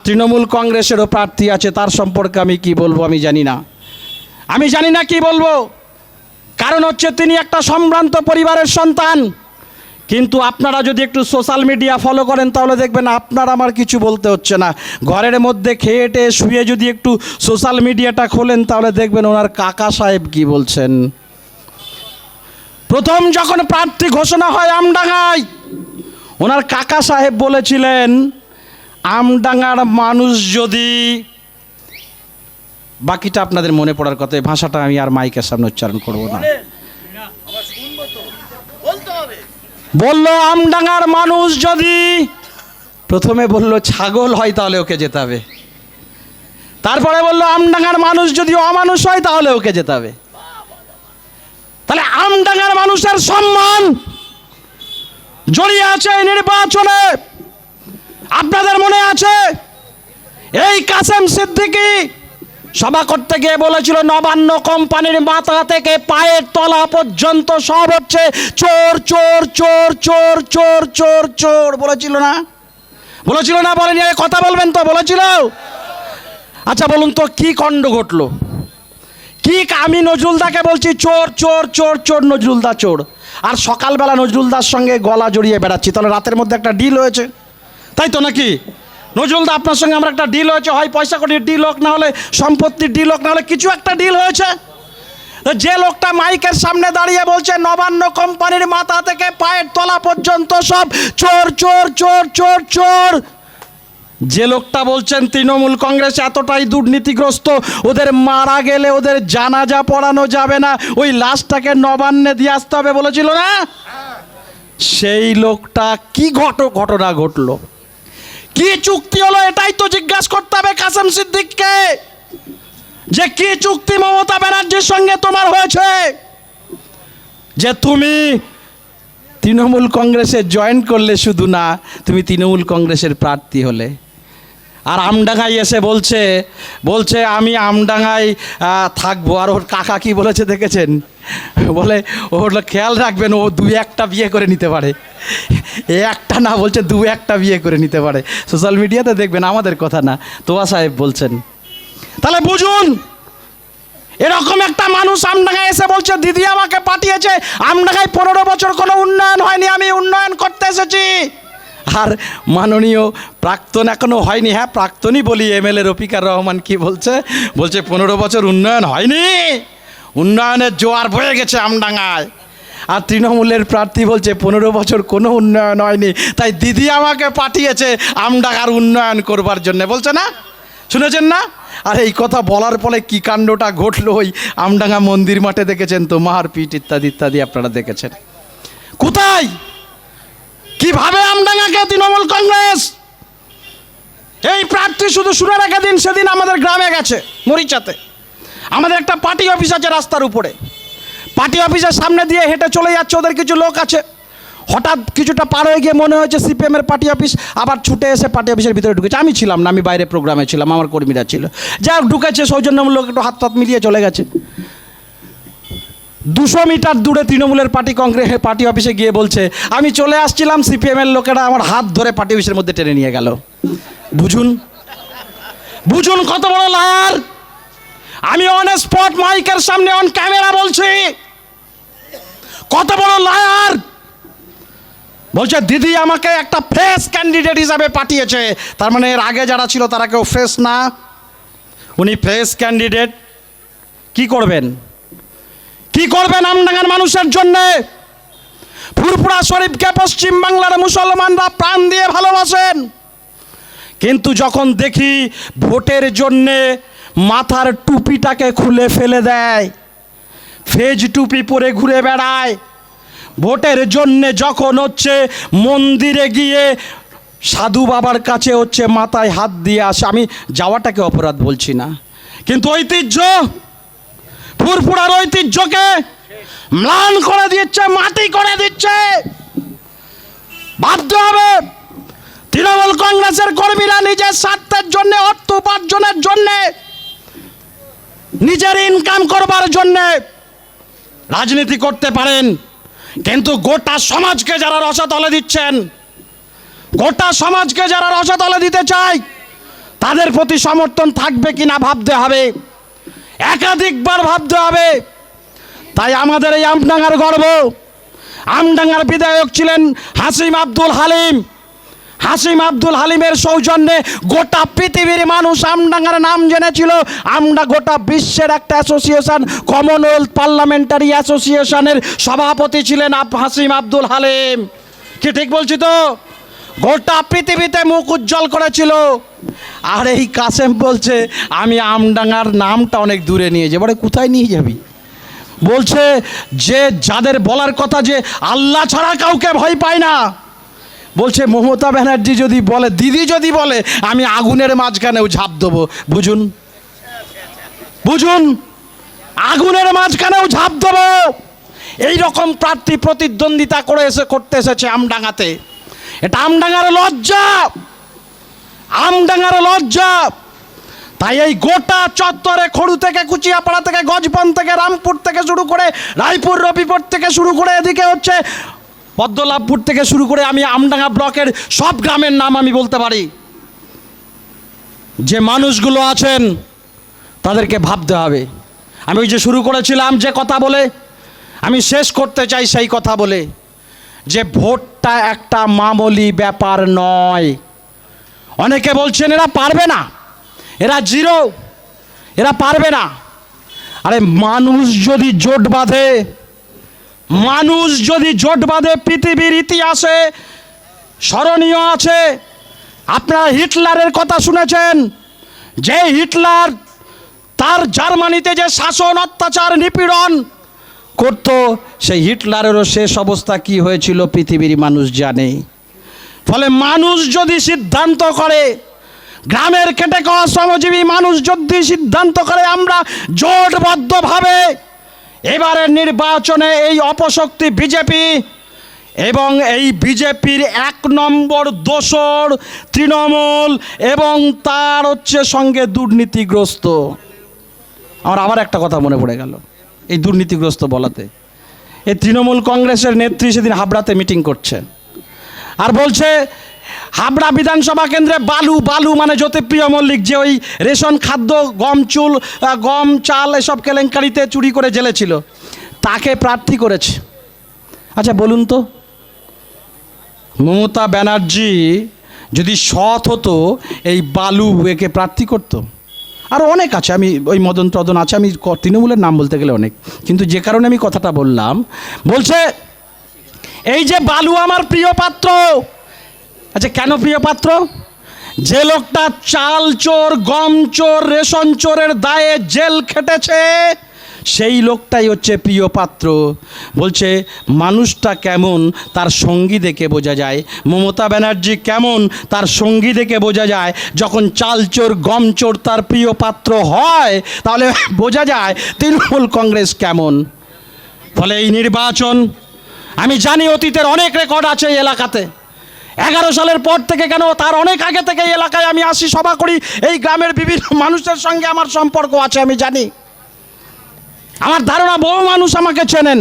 তৃণমূল কংগ্রেসেরও প্রার্থী আছে, তার সম্পর্কে আমি কি বলবো আমি জানি না কি বলবো। কারণ হচ্ছে তিনি একটা সম্ভ্রান্ত পরিবারের সন্তান। কিন্তু আপনারা যদি একটু সোশ্যাল মিডিয়া ফলো করেন তাহলে দেখবেন আপনার আমার কিছু বলতে হচ্ছে না। ঘরের মধ্যে খেয়ে টেয়ে শুয়ে যদি একটু সোশ্যাল মিডিয়াটা খোলেন তাহলে দেখবেন ওনার কাকা সাহেব কি বলছেন। প্রথম যখন প্রার্থী ঘোষণা হয় আমডাঙ্গায়, ওনার কাকা সাহেব বলেছিলেন আমডাঙ্গার মানুষ যদি, বাকিটা আপনাদের মনে পড়ার কথা, এই ভাষাটা আমি আর মাইকের সামনে উচ্চারণ করব না। বলল আমডাঙ্গার মানুষ যদি, প্রথমে বলল ছাগল হয় তাহলে ওকে যেতে হবে, তারপরে বলল আমডাঙ্গার মানুষ যদি অমানুষ হয় তাহলে ওকে যেতে হবে। তাহলে আমডাঙ্গার মানুষের সম্মান জড়িয়ে আছে এই নির্বাচনে। আপনাদের মনে আছে এই কাসেম সিদ্দিকী সভা করতে গিয়ে বলেছিল নবান্ন কোম্পানির মাথা থেকে পায়ের তলা পর্যন্ত সব হচ্ছে চোর চোর চোর চোর চোর চোর চোর, বলেছিল না বলেনি? কথা বলবেন তো, বলেছিল? আচ্ছা বলুন তো কি কাণ্ড ঘটলো? কি আমি নজরুলদাকে বলছি চোর চোর চোর চোর, নজরুলদা চোর, আর সকালবেলা নজরুলদার সঙ্গে গলা জড়িয়ে বেড়াচ্ছি, তাহলে রাতের মধ্যে একটা ডিল হয়েছে, তাই তো নাকি? নজরুলদা আপনার সঙ্গে আমার একটা ডিল হয়েছে, হয় পয়সা কড়ির ডিল হোক, না হলে সম্পত্তির ডিল হোক, না হলে কিছু একটা ডিল হয়েছে। যে লোকটা মাইকের সামনে দাঁড়িয়ে বলছে নবান্ন কোম্পানির মাথা থেকে পায়ের তলা পর্যন্ত সব চোর চোর চোর চোর চোর, যে লোকটা বলছেন তৃণমূল কংগ্রেস এতটাই দুর্নীতিগ্রস্ত ওদের মারা গেলে ওদের জানাজা পড়ানো যাবে না, ওই লাশটাকে নবান্নে দিয়ে আসতে হবে, বলেছিল না? সেই লোকটা কি ঘটনা ঘটলো, কি চুক্তি হলো, এটাই তো জিজ্ঞাসা করতে হবে কাসেম সিদ্দিককে, যে কি চুক্তি মমতা ব্যানার্জির সঙ্গে তোমার হয়েছে যে তুমি তৃণমূল কংগ্রেসে জয়েন করলে, শুধু না তুমি তৃণমূল কংগ্রেসের প্রার্থী হলে, আর আমডাঙ্গায় এসে বলছে আমি আমডাঙ্গায় থাকবো। আর ওর কাকা কি বলেছে দেখেছেন? বলে ওর খেয়াল রাখবেন ও 2-1টা বিয়ে করে নিতে পারে, একটা না বলছে 2-1টা বিয়ে করে নিতে পারে। সোশ্যাল মিডিয়াতে দেখবেন, আমাদের কথা না, তোয়া সাহেব বলছেন। তাহলে বুঝুন, এরকম একটা মানুষ আমডাঙ্গায় এসে বলছে দিদি আমাকে পাঠিয়েছে, আমডাঙ্গায় 15 বছর কোনো উন্নয়ন হয়নি, আমি উন্নয়ন করতে এসেছি। আর মাননীয় প্রাক্তন, এখনো হয়নি, হ্যাঁ প্রাক্তনই বলি, এমএলএ রফিকার রহমান কি বলছে 15 বছর উন্নয়ন হয়নি, উন্নয়নের জোয়ার বয়ে গেছে আমডাঙ্গায়। আর তৃণমূলের প্রার্থী বলছে 15 বছর কোনো উন্নয়ন হয়নি, তাই দিদি আমাকে পাঠিয়েছে আমডাঙ্গার উন্নয়ন করবার জন্য, বলছে না? শুনেছেন না? আর এই কথা বলার ফলে কি কাণ্ডটা ঘটলো ওই আমডাঙ্গা মন্দির মাঠে দেখেছেন তো, মারপিট ইত্যাদি ইত্যাদি আপনারা দেখেছেন। কোথায় কিভাবে আমডাঙ্গাকে তৃণমূল কংগ্রেস এই প্রার্থী, শুধু শুনে রেখে দিন, সেদিন আমাদের গ্রামে গেছে মরিচাতে, আমাদের একটা পার্টি অফিস আছে রাস্তার উপরে, পার্টি অফিসের সামনে দিয়ে হেঁটে চলে যাচ্ছে ওদের কিছু লোক আছে, হঠাৎ কিছুটা পার হয়ে গিয়ে মনে হয়েছে সিপিএমের পার্টি অফিস, আবার ছুটে এসে পার্টি অফিসের ভিতরে ঢুকেছে। আমি ছিলাম না, আমি বাইরে প্রোগ্রামে ছিলাম, আমার কর্মীরা ছিল, যা ঢুকেছে সৌজন্যমূলক একটু হাত মিলিয়ে চলে গেছে। 200 মিটার দূরে তৃণমূলের পার্টি অফিসে গিয়ে বলছে আমি চলে আসছিলাম, সিপিএমের লোকেরা আমার হাত ধরে পার্টি অফিসের মধ্যে টেনে নিয়ে গেল। বুঝুন কত বড় লায়ার। আমি অন স্পট মাইকের সামনে অন ক্যামেরা বলছি, কত বড় লায়ার। বলছে দিদি আমাকে একটা ফ্রেশ ক্যান্ডিডেট হিসাবে পাঠিয়েছে, তার মানে এর আগে যারা ছিল তারা কেউ ফ্রেশ না, উনি ফ্রেশ ক্যান্ডিডেট। কি করবেন আমডাঙ্গার মানুষের জন্যে? ফুরফুরা শরীফকে পশ্চিমবাংলার মুসলমানরা প্রাণ দিয়ে ভালোবাসেন, কিন্তু যখন দেখি ভোটের জন্যে মাথার টুপিটাকে খুলে ফেলে দেয়, ফেজ টুপি পরে ঘুরে বেড়ায়, ভোটের জন্যে যখন হচ্ছে মন্দিরে গিয়ে সাধু বাবার কাছে হচ্ছে মাথায় হাত দিয়ে আসে, আমি যাওয়াটাকে অপরাধ বলছি না, কিন্তু ঐতিহ্য, ফুরফুরার ঐতিহ্যকে ম্লান করে দিচ্ছে, মাটি করে দিচ্ছে। বাধ্য হবে তৃণমূল কংগ্রেসের কর্মীরা নিজের স্বার্থের জন্য, অর্থ উপার্জনের জন্য, নিজের ইনকাম করবার জন্য রাজনীতি করতে পারেন, কিন্তু গোটা সমাজকে যারা রসাতলে দিচ্ছেন, গোটা সমাজকে যারা রসাতলে দিতে চায় তাদের প্রতি সমর্থন থাকবে কিনা ভাবতে হবে, একাধিকবার ভাবতে হবে। তাই আমাদের এই আমডাঙ্গার গর্ব, আমডাঙ্গার বিধায়ক ছিলেন হাসিম আব্দুল হালিম। হাসিম আব্দুল হালিমের সৌজন্যে গোটা পৃথিবীর মানুষ আমডাঙ্গার নাম জেনেছিল। আমরা গোটা বিশ্বের একটা অ্যাসোসিয়েশন, কমনওয়েলথ পার্লামেন্টারি অ্যাসোসিয়েশনের সভাপতি ছিলেন হাসিম আব্দুল হালিম। কি ঠিক বলছি তো? গোটা পৃথিবীতে মুখ উজ্জ্বল করেছিল। আর এই কাসেম বলছে আমি আমডাঙ্গার নামটা অনেক দূরে নিয়ে যাবো। বলে কোথায় নিয়ে যাবি? বলছে যে যাদের বলার কথা যে আল্লাহ ছাড়া কাউকে ভয় পায় না, বলছে মমতা ব্যানার্জি যদি বলে, দিদি যদি বলে, আমি আগুনের মাঝখানেও ঝাঁপ দেবো। বুঝুন, বুঝুন, আগুনের মাঝখানেও ঝাঁপ দেবো। এইরকম প্রার্থী প্রতিদ্বন্দ্বিতা করতে এসেছে আমডাঙ্গাতে। এটা আমডাঙ্গার লজ্জা, আমডাঙ্গার লজ্জা। তাই এই গোটা চত্বরে খড়ু থেকে, কুচিয়াপাড়া থেকে, গজবন থেকে, রামপুর থেকে শুরু করে, রায়পুর রবিপুর থেকে শুরু করে, এদিকে হচ্ছে পদ্মলাভপুর থেকে শুরু করে, আমি আমডাঙ্গা ব্লকের সব গ্রামের নাম আমি বলতে পারি। যে মানুষগুলো আছেন তাদেরকে ভাবতে হবে। আমি ওই যে শুরু করেছিলাম যে কথা বলে, আমি শেষ করতে চাই সেই কথা বলে, যে ভোটটা একটা মামুলি ব্যাপার নয়। অনেকে বলছেন এরা পারবে না, এরা জিরো, এরা পারবে না। আরে মানুষ যদি জোট বাঁধে, মানুষ যদি জোট বাঁধে, পৃথিবীর ইতিহাসে স্মরণীয় আছে। আপনারা হিটলারের কথা শুনেছেন, যে হিটলার তার জার্মানিতে যে শাসন, অত্যাচার, নিপীড়ন করত, সেই হিটলারেরও শেষ অবস্থা কি হয়েছিল পৃথিবীর মানুষ জানে। ফলে মানুষ যদি সিদ্ধান্ত করে, গ্রামের খেটে খাওয়া শ্রমজীবী মানুষ যদি সিদ্ধান্ত করে, আমরা জোটবদ্ধভাবে এবারের নির্বাচনে এই অপশক্তি বিজেপি এবং এই বিজেপির 1 নম্বর দোসর তৃণমূল এবং তার হচ্ছে সঙ্গে দুর্নীতিগ্রস্ত। আমার আবার একটা কথা মনে পড়ে গেল এই দুর্নীতিগ্রস্ত বলাতে। এই তৃণমূল কংগ্রেসের নেত্রী সেদিন হাবড়াতে মিটিং করছে, আর বলছে হাবড়া বিধানসভা কেন্দ্রে বালু, বালু মানে জ্যোতিপ্রিয় মল্লিক, যে ওই রেশন খাদ্য, গম চাল এসব কেলেঙ্কারিতে চুরি করে জেলে ছিল, তাকে প্রার্থী করেছে। আচ্ছা বলুন তো, মমতা ব্যানার্জি যদি সৎ হতো এই বালু একে প্রার্থী করতো? আরও অনেক আছে, আমি ওই মদন টদন আছে, আমি তৃণমূলের নাম বলতে গেলে অনেক, কিন্তু যে কারণে আমি কথাটা বললাম, বলছে এই যে বালু আমার প্রিয় পাত্র। আচ্ছা কেন প্রিয় পাত্র? যে লোকটা চাল চোর, গম চোর, রেশন চোরের দায়ে জেল খেটেছে, সেই লোকটাই হচ্ছে প্রিয় পাত্র। বলছে মানুষটা কেমন তার সঙ্গী দেখে বোঝা যায়। মমতা ব্যানার্জি কেমন তার সঙ্গী দেখে বোঝা যায়। যখন চাল চোর, গম চোর তার প্রিয় পাত্র হয়, তাহলে বোঝা যায় তৃণমূল কংগ্রেস কেমন। ফলে এই নির্বাচন, আমি জানি অতীতের অনেক রেকর্ড আছে এই এলাকাতে। 11 সালের পর থেকে, কেন তার অনেক আগে থেকে এই এলাকায় আমি আসি, সভা করি, এই গ্রামের বিভিন্ন মানুষের সঙ্গে আমার সম্পর্ক আছে, আমি জানি। আমার ধারণা বহু মানুষ আমাকে চেনেন।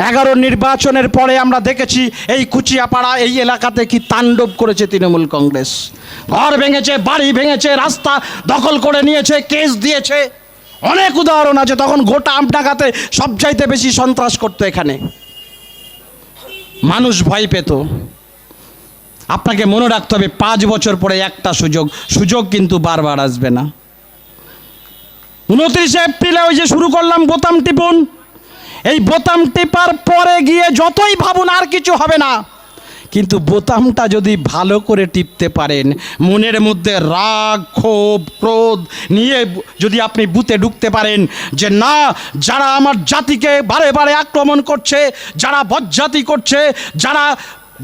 11 নির্বাচনের পরে আমরা দেখেছি এই কুচিয়াপাড়া এই এলাকাতে কি তাণ্ডব করেছে তৃণমূল কংগ্রেস। ঘর ভেঙেছে, বাড়ি ভেঙেছে, রাস্তা দখল করে নিয়েছে, কেস দিয়েছে, অনেক উদাহরণ আছে। তখন গোটা আমডাঙ্গাতে সবচাইতে বেশি সন্ত্রাস করতো এখানে, মানুষ ভয় পেত। আপনাকে মনে রাখতে হবে 5 বছর পরে একটা সুযোগ কিন্তু বারবার আসবে না। 29 এপ্রিলে ওই যে শুরু করলাম বোতাম টিপুন, এই বোতাম টিপার পরে গিয়ে যতই ভাবুন আর কিছু হবে না, কিন্তু বোতামটা যদি ভালো করে টিপতে পারেন, মনের মধ্যে রাগ, ক্ষোভ, ক্রোধ নিয়ে যদি আপনি বুথে ঢুকতে পারেন, যে না, যারা আমার জাতিকে বারে বারে আক্রমণ করছে, যারা বজ্জাতি করছে, যারা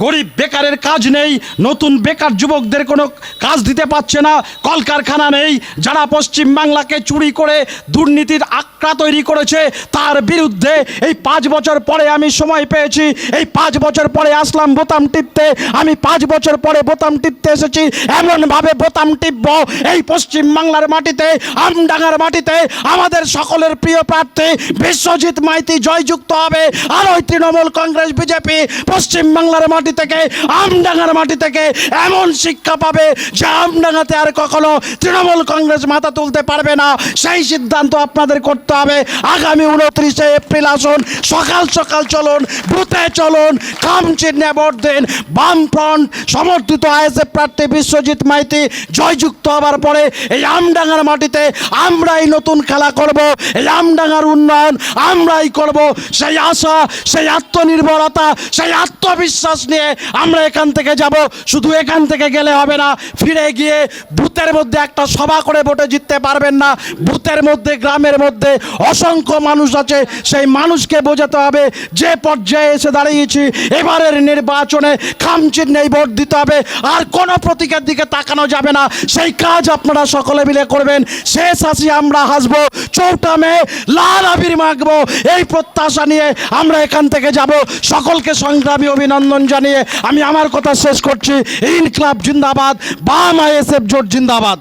গরিব বেকারের কাজ নেই, নতুন বেকার যুবকদের কোনো কাজ দিতে পারছে না, কলকারখানা নেই, যারা পশ্চিমবাংলাকে চুরি করে দুর্নীতির আঁকড়া তৈরি করেছে, তার বিরুদ্ধে এই 5 বছর পরে আমি সময় পেয়েছি। এই 5 বছর পরে আসলাম বোতাম টিপতে। আমি 5 বছর পরে বোতাম টিপতে এসেছি, এমনভাবে বোতাম টিপব এই পশ্চিমবাংলার মাটিতে, আমডাঙ্গার মাটিতে আমাদের সকলের প্রিয় প্রার্থী বিশ্বজিৎ মাইতি জয়যুক্ত হবে। আর ওই তৃণমূল কংগ্রেস বিজেপি পশ্চিমবাংলার মাটি মাটি থেকে, আমডাঙ্গার মাটি থেকে এমন শিক্ষা পাবে যে আমডাঙ্গাতে আর কখনো তৃণমূল কংগ্রেস মাথা তুলতে পারবে না। সেই সিদ্ধান্ত আপনাদের করতে হবে। আগামী 29শে এপ্রিল আসুন, সকাল সকাল চলুন, বুথে চলুন, খাম চিহ্নে ভোট দিন। বামফ্রন্ট সমর্থিত আইএসএফ প্রার্থী বিশ্বজিৎ মাইতি জয়যুক্ত হবার পরে এই আমডাঙ্গার মাটিতে আমরাই নতুন খেলা করব, এই আমডাঙ্গার উন্নয়ন আমরাই করব। সেই আশা, সেই আত্মনির্ভরতা, সেই আত্মবিশ্বাস নিয়ে আমরা এখান থেকে যাব। শুধু এখান থেকে গেলে হবে না, ফিরে গিয়ে বুথের মধ্যে একটা সভা করে ভোটে জিততে পারবেন না। বুথের মধ্যে, গ্রামের মধ্যে অসংখ্য মানুষ আছে, সেই মানুষকে বোঝাতে হবে যে পর্যায়ে এসে দাঁড়িয়েছি, এবারের নির্বাচনে খাম চিহ্নেই ভোট দিতে হবে, আর কোনো প্রতীকের দিকে তাকানো যাবে না। সেই কাজ আপনারা সকলে মিলে করবেন। শেষ হাসি আমরা হাসবো, 4 মে লাল আবির মাখবো, এই প্রত্যাশা নিয়ে আমরা এখান থেকে যাব। সকলকে সংগ্রামী অভিনন্দন জানিয়ে আমি আমার কথা শেষ করছি। ইনকলাব জিন্দাবাদ, বাম আইএসএফ জোট জিন্দাবাদ।